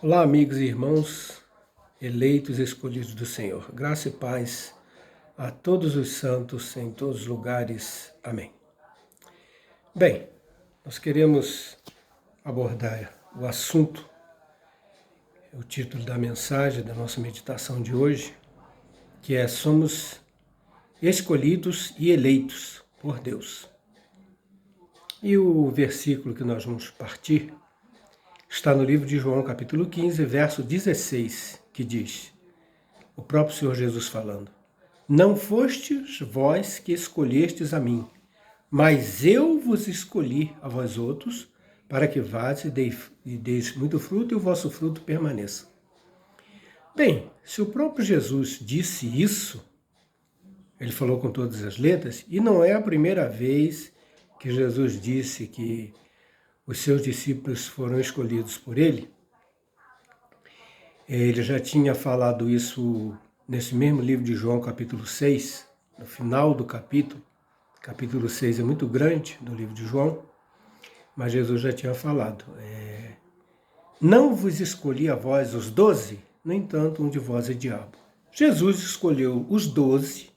Olá, amigos e irmãos, eleitos e escolhidos do Senhor. Graça e paz a todos os santos em todos os lugares. Amém. Bem, nós queremos abordar o assunto, o título da mensagem da nossa meditação de hoje, que é Somos escolhidos e eleitos por Deus. E o versículo que nós vamos partir está no livro de João, capítulo 15, verso 16, que diz, o próprio Senhor Jesus falando, não fostes vós que escolhestes a mim, mas eu vos escolhi a vós outros, para que vás e deis muito fruto e o vosso fruto permaneça. Bem, se o próprio Jesus disse isso, ele falou com todas as letras, e não é a primeira vez que Jesus disse que os seus discípulos foram escolhidos por ele. Ele já tinha falado isso nesse mesmo livro de João, capítulo 6, no final do capítulo. Capítulo 6 é muito grande do livro de João, mas Jesus já tinha falado. Não vos escolhi a vós os 12, no entanto, um de vós é diabo. Jesus escolheu os 12,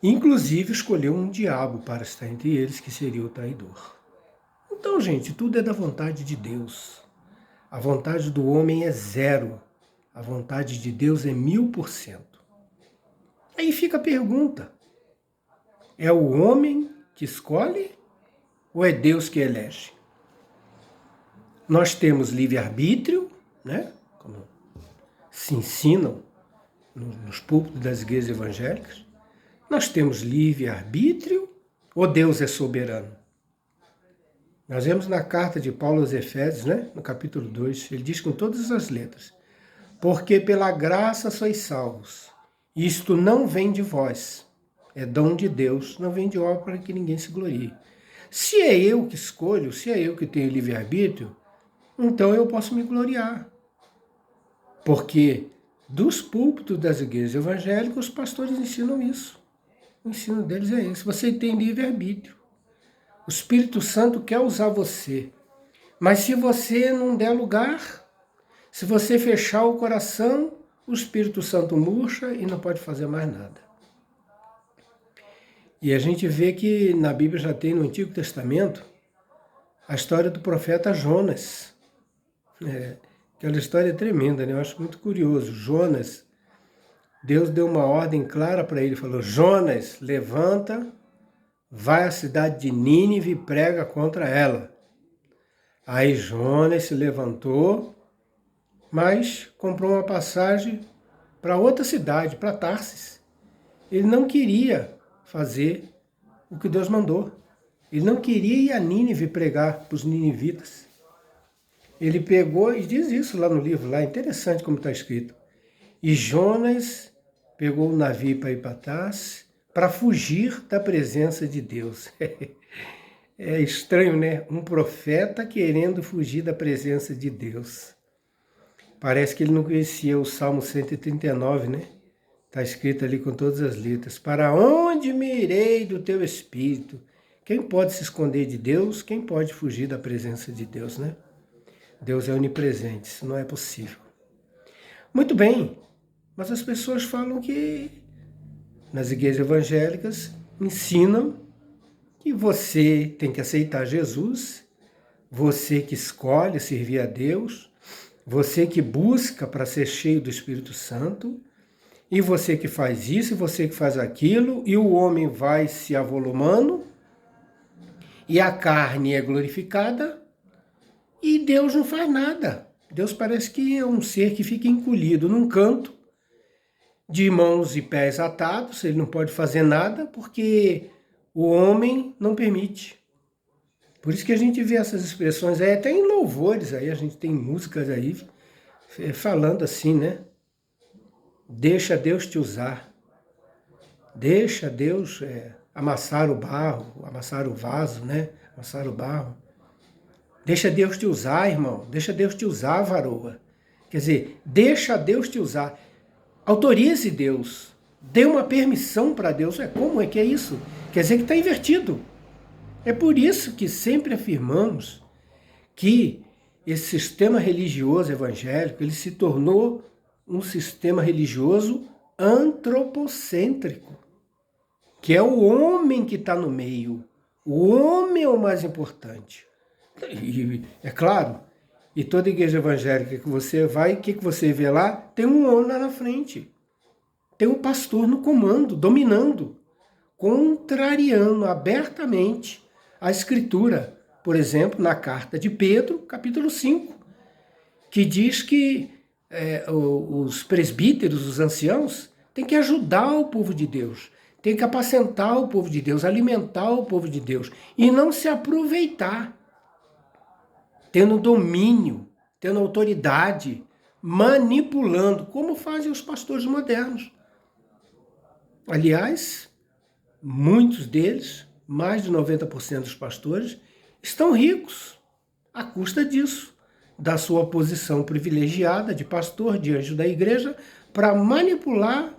inclusive escolheu um diabo para estar entre eles, que seria o traidor. Então, gente, tudo é da vontade de Deus. A vontade do homem é 0. A vontade de Deus é 1000%. Aí fica a pergunta. É o homem que escolhe ou é Deus que elege? Nós temos livre-arbítrio, né? Como se ensinam nos púlpitos das igrejas evangélicas. Nós temos livre-arbítrio ou Deus é soberano? Nós vemos na carta de Paulo aos Efésios, né? No capítulo 2, ele diz com todas as letras, porque pela graça sois salvos, isto não vem de vós, é dom de Deus, não vem de obra para que ninguém se glorie. Se é eu que escolho, se é eu que tenho livre-arbítrio, então eu posso me gloriar. Porque dos púlpitos das igrejas evangélicas, os pastores ensinam isso. O ensino deles é esse, você tem livre-arbítrio. O Espírito Santo quer usar você. Mas se você não der lugar, se você fechar o coração, o Espírito Santo murcha e não pode fazer mais nada. E a gente vê que na Bíblia já tem no Antigo Testamento a história do profeta Jonas. Aquela história é tremenda, né? Eu acho muito curioso. Jonas, Deus deu uma ordem clara para ele, falou, Jonas, levanta, vai à cidade de Nínive e prega contra ela. Aí Jonas se levantou, mas comprou uma passagem para outra cidade, para Tarsis. Ele não queria fazer o que Deus mandou. Ele não queria ir a Nínive pregar para os ninivitas. Ele pegou, e diz isso lá no livro, lá, interessante como está escrito. E Jonas pegou o navio para ir para Tarsis, para fugir da presença de Deus. É estranho, né? Um profeta querendo fugir da presença de Deus. Parece que ele não conhecia o Salmo 139, né? Está escrito ali com todas as letras. Para onde me irei do teu Espírito? Quem pode se esconder de Deus? Quem pode fugir da presença de Deus, né? Deus é onipresente, isso não é possível. Muito bem, mas as pessoas falam que nas igrejas evangélicas ensinam que você tem que aceitar Jesus, você que escolhe servir a Deus, você que busca para ser cheio do Espírito Santo, e você que faz isso, e você que faz aquilo, e o homem vai se avolumando, e a carne é glorificada, e Deus não faz nada. Deus parece que é um ser que fica encolhido num canto, de mãos e pés atados, ele não pode fazer nada, porque o homem não permite. Por isso que a gente vê essas expressões aí, até em louvores, aí a gente tem músicas aí falando assim, né? Deixa Deus te usar. Deixa Deus amassar o barro, amassar o vaso, né? Amassar o barro. Deixa Deus te usar, irmão. Deixa Deus te usar, varoa. Quer dizer, deixa Deus te usar. Autorize Deus. Dê uma permissão para Deus. Como é que é isso? Quer dizer que está invertido. É por isso que sempre afirmamos que esse sistema religioso evangélico, ele se tornou um sistema religioso antropocêntrico, que é o homem que está no meio. O homem é o mais importante. E, é claro, e toda igreja evangélica que você vai, o que você vê lá? Tem um homem lá na frente. Tem um pastor no comando, dominando, contrariando abertamente a Escritura. Por exemplo, na carta de Pedro, capítulo 5, que diz que os presbíteros, os anciãos, têm que ajudar o povo de Deus, têm que apacentar o povo de Deus, alimentar o povo de Deus, e não se aproveitar, tendo domínio, tendo autoridade, manipulando, como fazem os pastores modernos. Aliás, muitos deles, mais de 90% dos pastores, estão ricos à custa disso, da sua posição privilegiada de pastor, de anjo da igreja, para manipular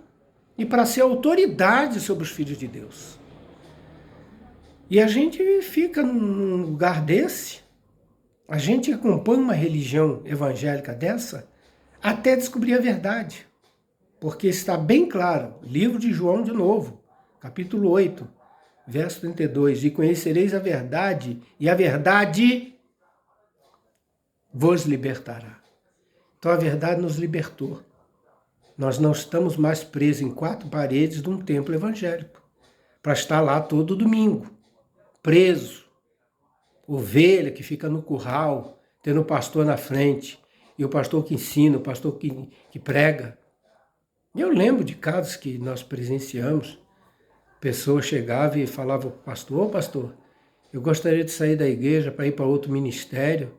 e para ser autoridade sobre os filhos de Deus. E a gente fica num lugar desse, a gente acompanha uma religião evangélica dessa, até descobrir a verdade. Porque está bem claro, livro de João de novo, capítulo 8, verso 32, e conhecereis a verdade, e a verdade vos libertará. Então a verdade nos libertou. Nós não estamos mais presos em quatro paredes de um templo evangélico, para estar lá todo domingo, preso, ovelha que fica no curral, tendo o pastor na frente, e o pastor que ensina, o pastor que prega. Eu lembro de casos que nós presenciamos, pessoas chegavam e falavam para o pastor: ô pastor, eu gostaria de sair da igreja para ir para outro ministério,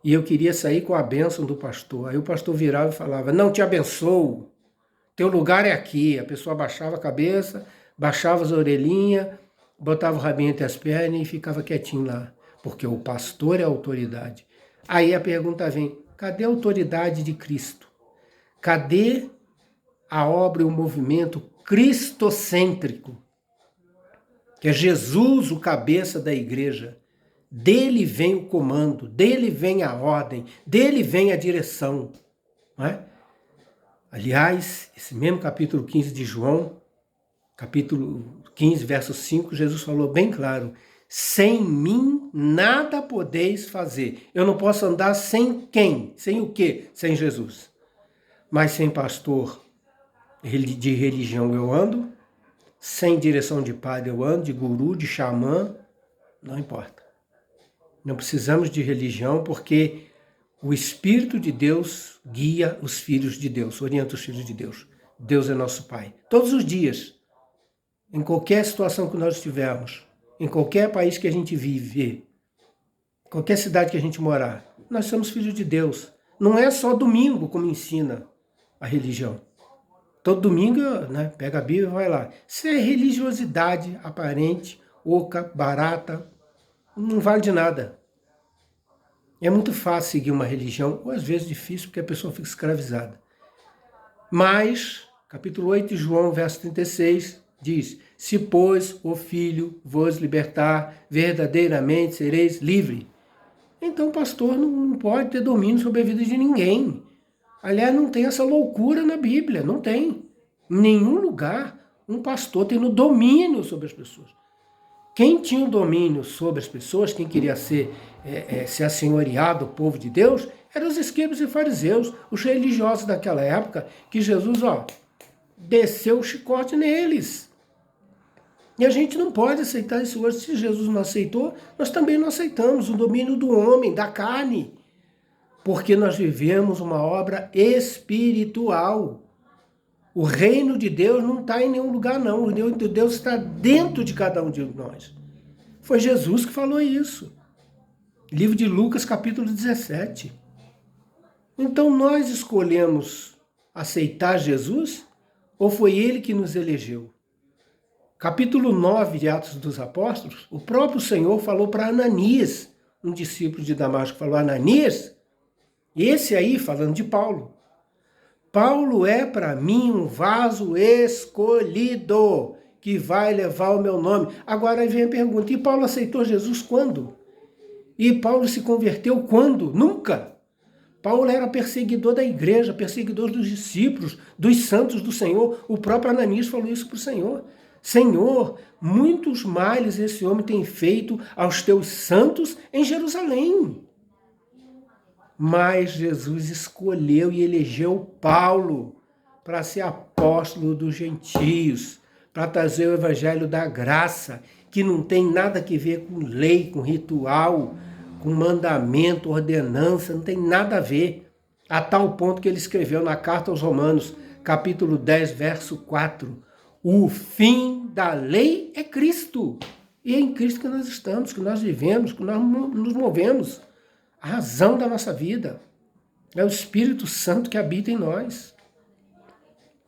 e eu queria sair com a bênção do pastor. Aí o pastor virava e falava: não te abençoo, teu lugar é aqui. A pessoa baixava a cabeça, baixava as orelhinhas, botava o rabinho entre as pernas e ficava quietinho lá, porque o pastor é a autoridade. Aí a pergunta vem: cadê a autoridade de Cristo? Cadê a obra e o movimento cristocêntrico? Que é Jesus o cabeça da igreja. Dele vem o comando, dele vem a ordem, dele vem a direção. Não é? Aliás, esse mesmo capítulo 15 de João, capítulo 15, verso 5, Jesus falou bem claro: sem mim nada podeis fazer. Eu não posso andar sem quem? Sem o quê? Sem Jesus. Mas sem pastor de religião eu ando, sem direção de padre eu ando, de guru, de xamã, não importa. Não precisamos de religião, porque o Espírito de Deus guia os filhos de Deus, orienta os filhos de Deus. Deus é nosso Pai. Todos os dias, em qualquer situação que nós estivermos, em qualquer país que a gente vive, qualquer cidade que a gente morar, nós somos filhos de Deus. Não é só domingo, como ensina a religião. Todo domingo, né, pega a Bíblia e vai lá. Isso é religiosidade aparente, oca, barata, não vale de nada. É muito fácil seguir uma religião, ou às vezes difícil, porque a pessoa fica escravizada. Mas, capítulo 8 de João, verso 36, diz: se, pois, o Filho vos libertar, verdadeiramente sereis livres. Então o pastor não pode ter domínio sobre a vida de ninguém. Aliás, não tem essa loucura na Bíblia, não tem. Em nenhum lugar um pastor tendo domínio sobre as pessoas. Quem tinha o domínio sobre as pessoas, quem queria ser assenhoreado, o povo de Deus, eram os escribas e fariseus, os religiosos daquela época, que Jesus, desceu o chicote neles. E a gente não pode aceitar isso hoje. Se Jesus não aceitou, nós também não aceitamos o domínio do homem, da carne. Porque nós vivemos uma obra espiritual. O reino de Deus não está em nenhum lugar, não. O reino de Deus está dentro de cada um de nós. Foi Jesus que falou isso. Livro de Lucas, capítulo 17. Então nós escolhemos aceitar Jesus ou foi Ele que nos elegeu? Capítulo 9 de Atos dos Apóstolos, o próprio Senhor falou para Ananias, um discípulo de Damasco, falou: Ananias, esse aí, falando de Paulo, Paulo é para mim um vaso escolhido, que vai levar o meu nome. Agora aí vem a pergunta: e Paulo aceitou Jesus quando? E Paulo se converteu quando? Nunca. Paulo era perseguidor da igreja, perseguidor dos discípulos, dos santos do Senhor. O próprio Ananias falou isso para o Senhor. Senhor, muitos males esse homem tem feito aos teus santos em Jerusalém. Mas Jesus escolheu e elegeu Paulo para ser apóstolo dos gentios, para trazer o evangelho da graça, que não tem nada a ver com lei, com ritual, com mandamento, ordenança, não tem nada a ver. A tal ponto que ele escreveu na carta aos Romanos, capítulo 10, verso 4, o fim da lei é Cristo. E é em Cristo que nós estamos, que nós vivemos, que nós nos movemos. A razão da nossa vida é o Espírito Santo que habita em nós.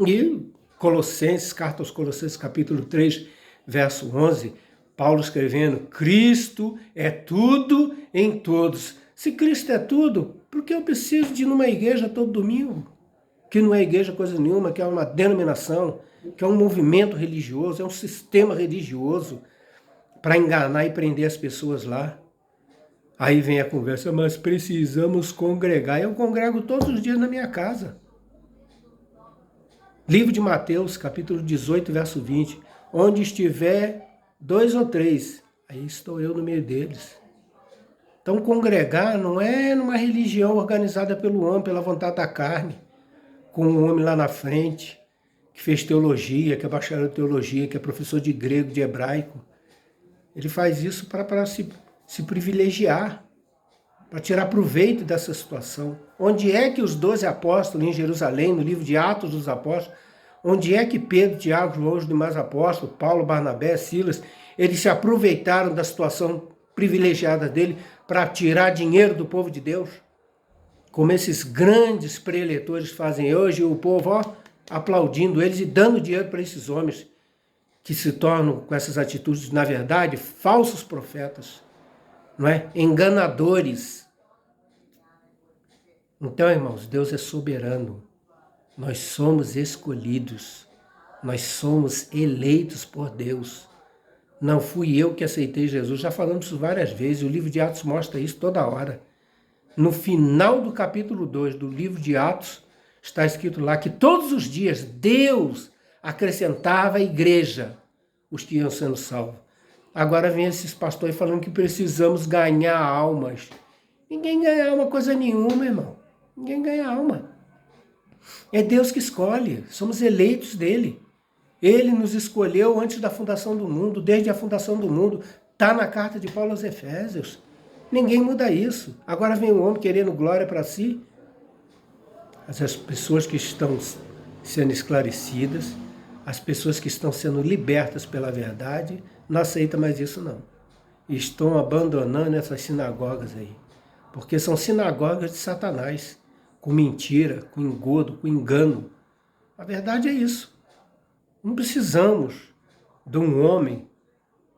E Colossenses, carta aos Colossenses, capítulo 3, verso 11, Paulo escrevendo, Cristo é tudo em todos. Se Cristo é tudo, por que eu preciso de ir numa igreja todo domingo? Que não é igreja coisa nenhuma, que é uma denominação, que é um movimento religioso, é um sistema religioso para enganar e prender as pessoas lá. Aí vem a conversa, mas precisamos congregar. Eu congrego todos os dias na minha casa. Livro de Mateus, capítulo 18, verso 20. Onde estiver 2 ou 3, aí estou eu no meio deles. Então, congregar não é numa religião organizada pelo homem, pela vontade da carne, com um homem lá na frente, que fez teologia, que é bacharel de teologia, que é professor de grego, de hebraico. Ele faz isso para se privilegiar, para tirar proveito dessa situação. Onde é que os 12 apóstolos em Jerusalém, no livro de Atos dos Apóstolos, onde é que Pedro, Tiago, João, os demais apóstolos, Paulo, Barnabé, Silas, eles se aproveitaram da situação privilegiada dele para tirar dinheiro do povo de Deus? Como esses grandes preletores fazem hoje, o povo aplaudindo eles e dando dinheiro para esses homens que se tornam, com essas atitudes, na verdade, falsos profetas, não é? Enganadores. Então, irmãos, Deus é soberano. Nós somos escolhidos. Nós somos eleitos por Deus. Não fui eu que aceitei Jesus. Já falamos isso várias vezes. O livro de Atos mostra isso toda hora. No final do capítulo 2 do livro de Atos, está escrito lá que todos os dias Deus acrescentava à igreja os que iam sendo salvos. Agora vem esses pastores falando que precisamos ganhar almas. Ninguém ganha alma coisa nenhuma, irmão. Ninguém ganha alma. É Deus que escolhe. Somos eleitos dele. Ele nos escolheu antes da fundação do mundo, desde a fundação do mundo. Está na carta de Paulo aos Efésios. Ninguém muda isso. Agora vem um homem querendo glória para si. As pessoas que estão sendo esclarecidas, as pessoas que estão sendo libertas pela verdade, não aceitam mais isso não. E estão abandonando essas sinagogas aí. Porque são sinagogas de Satanás, com mentira, com engodo, com engano. A verdade é isso. Não precisamos de um homem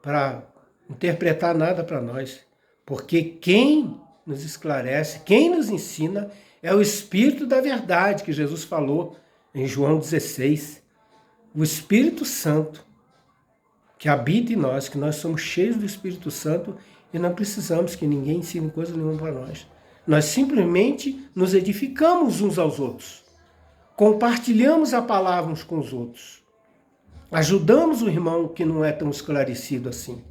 para interpretar nada para nós. Porque quem nos esclarece, quem nos ensina, é o Espírito da verdade, que Jesus falou em João 16. O Espírito Santo, que habita em nós, que nós somos cheios do Espírito Santo e não precisamos que ninguém ensine coisa nenhuma para nós. Nós simplesmente nos edificamos uns aos outros. Compartilhamos a palavra uns com os outros. Ajudamos o irmão que não é tão esclarecido assim.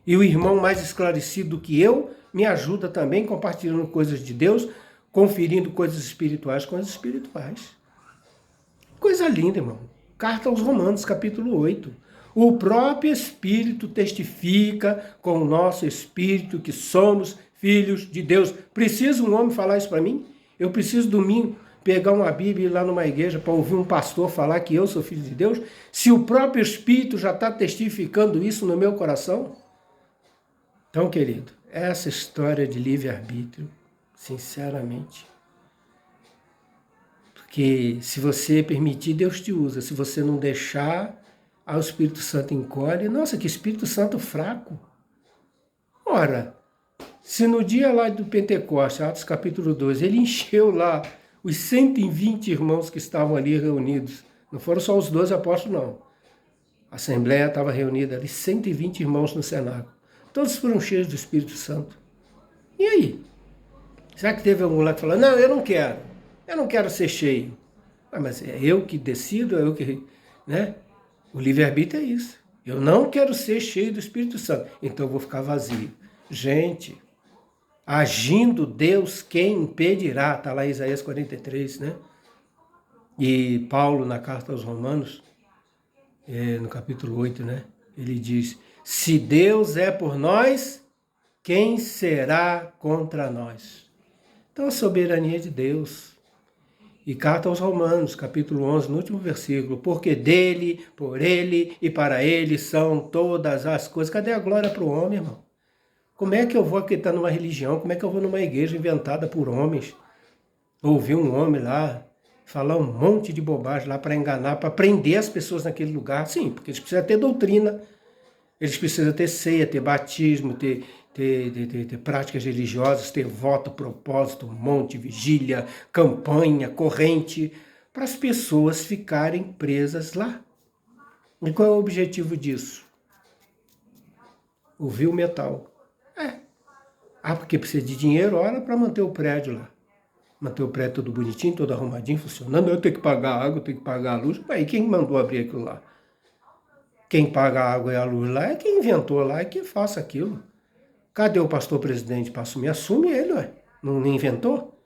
E o irmão mais esclarecido do que eu me ajuda também compartilhando coisas de Deus, conferindo coisas espirituais com as espirituais. Coisa linda, irmão. Carta aos Romanos, capítulo 8. O próprio Espírito testifica com o nosso Espírito que somos filhos de Deus. Precisa um homem falar isso para mim? Eu preciso domingo pegar uma Bíblia e ir lá numa igreja para ouvir um pastor falar que eu sou filho de Deus? Se o próprio Espírito já está testificando isso no meu coração? Então, querido, essa história de livre-arbítrio, sinceramente, porque se você permitir, Deus te usa. Se você não deixar, o Espírito Santo encolhe. Nossa, que Espírito Santo fraco. Ora, se no dia lá do Pentecostes, Atos capítulo 2, ele encheu lá os 120 irmãos que estavam ali reunidos, não foram só os 12 apóstolos, não. A Assembleia estava reunida ali, 120 irmãos no cenáculo. Todos foram cheios do Espírito Santo. E aí? Será que teve algum lá que falou, não, eu não quero ser cheio. Ah, mas é eu que decido, é eu que... né? O livre-arbítrio é isso. Eu não quero ser cheio do Espírito Santo, então eu vou ficar vazio. Gente, agindo Deus, quem impedirá? Está lá em Isaías 43, né? E Paulo, na carta aos Romanos, no capítulo 8, né? Ele diz, se Deus é por nós, quem será contra nós? Então a soberania de Deus. E carta aos Romanos, capítulo 11, no último versículo, porque dele, por ele e para ele são todas as coisas. Cadê a glória para o homem, irmão? Como é que eu vou acreditar numa religião? Como é que eu vou numa igreja inventada por homens? Ouvir um homem lá falar um monte de bobagem lá para enganar, para prender as pessoas naquele lugar? Sim, porque eles precisam ter doutrina, eles precisam ter ceia, ter batismo, ter práticas religiosas, ter voto, propósito, monte, vigília, campanha, corrente, para as pessoas ficarem presas lá. E qual é o objetivo disso? Ouvir o metal. Ah, porque precisa de dinheiro, ora, para manter o prédio lá. Manter o prédio todo bonitinho, todo arrumadinho, funcionando. Eu tenho que pagar a água, eu tenho que pagar a luz. Mas quem mandou abrir aquilo lá? Quem paga a água e a luz lá é quem inventou lá, é quem faça aquilo. Cadê o pastor presidente para assumir? Assume ele, ué. Não inventou?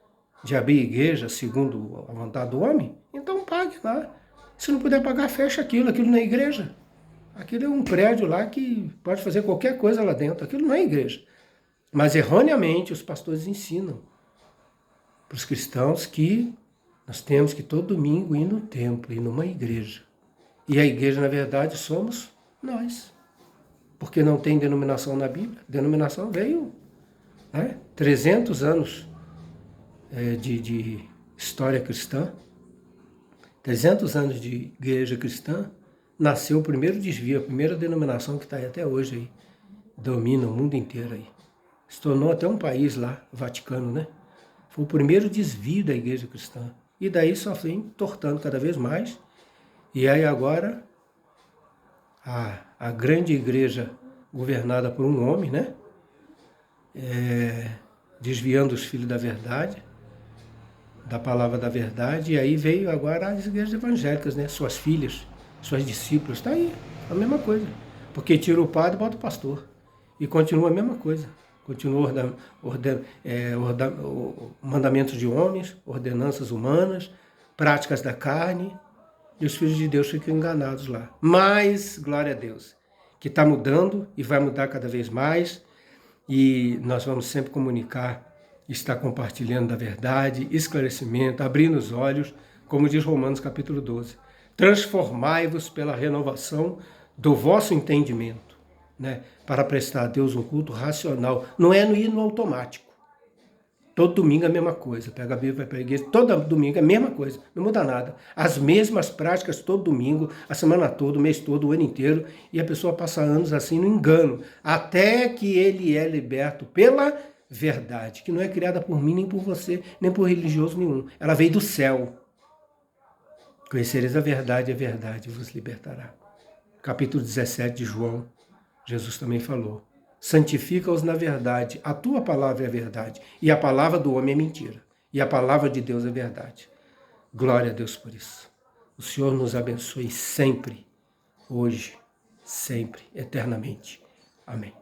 De abrir igreja segundo a vontade do homem? Então pague lá. Se não puder pagar, fecha aquilo. Aquilo não é igreja. Aquilo é um prédio lá que pode fazer qualquer coisa lá dentro. Aquilo não é igreja. Mas erroneamente os pastores ensinam para os cristãos que nós temos que todo domingo ir no templo, ir numa igreja. E a igreja, na verdade, somos nós. Porque não tem denominação na Bíblia. Denominação veio, 300 anos de história cristã, 300 anos de igreja cristã, nasceu o primeiro desvio, a primeira denominação que está aí até hoje aí, domina o mundo inteiro aí. Se tornou até um país lá, o Vaticano, né? Foi o primeiro desvio da igreja cristã. E daí só vem entortando cada vez mais. E aí agora, a grande igreja governada por um homem, né? Desviando os filhos da verdade, da palavra da verdade. E aí veio agora as igrejas evangélicas, né? Suas filhas, suas discípulas. Está aí, a mesma coisa. Porque tira o padre e bota o pastor. E continua a mesma coisa. Continua mandamentos de homens, ordenanças humanas, práticas da carne, e os filhos de Deus ficam enganados lá. Mas, glória a Deus, que está mudando e vai mudar cada vez mais, e nós vamos sempre comunicar, estar compartilhando da verdade, esclarecimento, abrindo os olhos, como diz Romanos capítulo 12. Transformai-vos pela renovação do vosso entendimento. Né, para prestar a Deus um culto racional. Não é ir no automático. Todo domingo é a mesma coisa. Pega a Bíblia, vai para a igreja, todo domingo é a mesma coisa. Não muda nada. As mesmas práticas todo domingo, a semana toda, o mês todo, o ano inteiro. E a pessoa passa anos assim no engano. Até que ele é liberto pela verdade, que não é criada por mim, nem por você, nem por religioso nenhum. Ela veio do céu. Conhecereis a verdade vos libertará. Capítulo 17 de João. Jesus também falou, santifica-os na verdade, a tua palavra é a verdade, e a palavra do homem é mentira, e a palavra de Deus é verdade. Glória a Deus por isso. O Senhor nos abençoe sempre, hoje, sempre, eternamente. Amém.